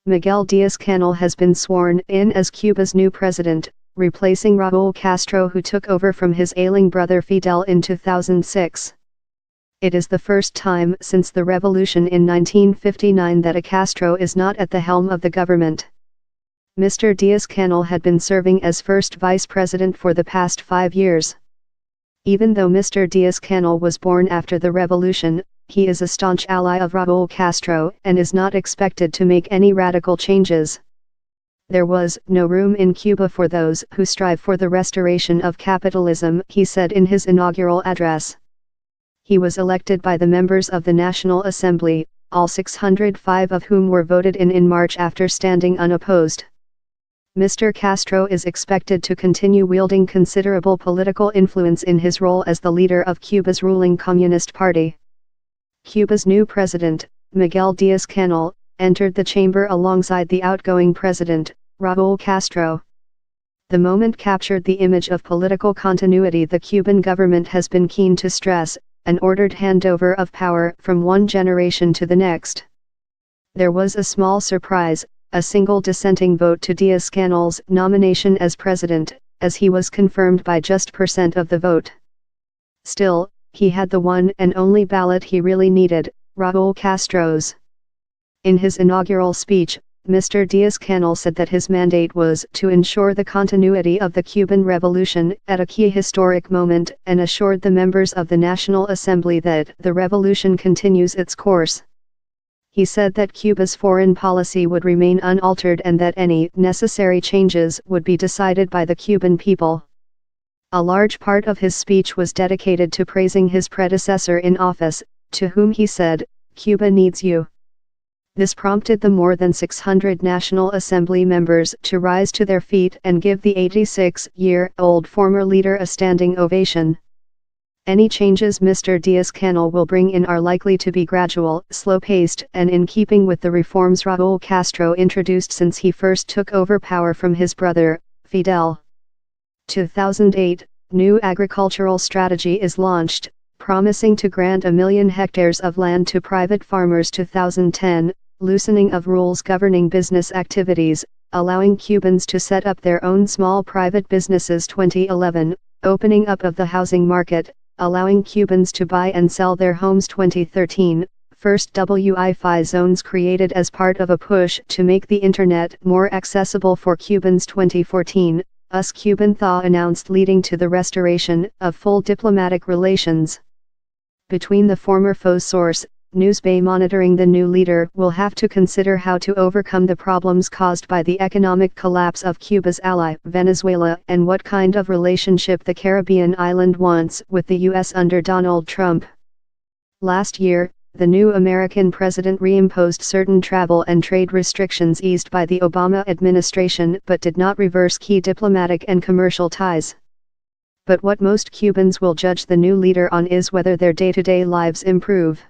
Miguel Díaz-Canel has been sworn in as Cuba's new president, replacing Raúl Castro, who took over from his ailing brother Fidel in 2006. It is the first time since the revolution in 1959 that a Castro is not at the helm of the government. Mr. Díaz-Canel had been serving as first vice president for the past 5 years. Even though Mr. Díaz-Canel was born after the revolution, he is a staunch ally of Raúl Castro and is not expected to make any radical changes. There was no room in Cuba for those who strive for the restoration of capitalism, he said in his inaugural address. He was elected by the members of the National Assembly, all 605 of whom were voted in March after standing unopposed. Mr. Castro is expected to continue wielding considerable political influence in his role as the leader of Cuba's ruling Communist Party. Cuba's new president, Miguel Díaz-Canel, entered the chamber alongside the outgoing president, Raúl Castro. The moment captured the image of political continuity the Cuban government has been keen to stress, an ordered handover of power from one generation to the next. There was a small surprise, a single dissenting vote to Díaz-Canel's nomination as president, as he was confirmed by just % of the vote. Still, he had the one and only ballot he really needed, Raúl Castro's. In his inaugural speech, Mr. Díaz-Canel said that his mandate was to ensure the continuity of the Cuban Revolution at a key historic moment, and assured the members of the National Assembly that the revolution continues its course. He said that Cuba's foreign policy would remain unaltered and that any necessary changes would be decided by the Cuban people. A large part of his speech was dedicated to praising his predecessor in office, to whom he said, "Cuba needs you." This prompted the more than 600 National Assembly members to rise to their feet and give the 86-year-old former leader a standing ovation. Any changes Mr. Díaz-Canel will bring in are likely to be gradual, slow-paced, and in keeping with the reforms Raúl Castro introduced since he first took over power from his brother, Fidel. 2008, new agricultural strategy is launched, promising to grant 1 million hectares of land to private farmers. 2010, loosening of rules governing business activities, allowing Cubans to set up their own small private businesses. 2011, opening up of the housing market, allowing Cubans to buy and sell their homes. 2013, first Wi-Fi zones created as part of a push to make the Internet more accessible for Cubans. 2014, US Cuban thaw announced, leading to the restoration of full diplomatic relations between the former foes. Source, Newsbay. Monitoring the new leader will have to consider how to overcome the problems caused by the economic collapse of Cuba's ally, Venezuela, and what kind of relationship the Caribbean island wants with the U.S. under Donald Trump. Last year, the new American president reimposed certain travel and trade restrictions eased by the Obama administration but did not reverse key diplomatic and commercial ties. But what most Cubans will judge the new leader on is whether their day-to-day lives improve.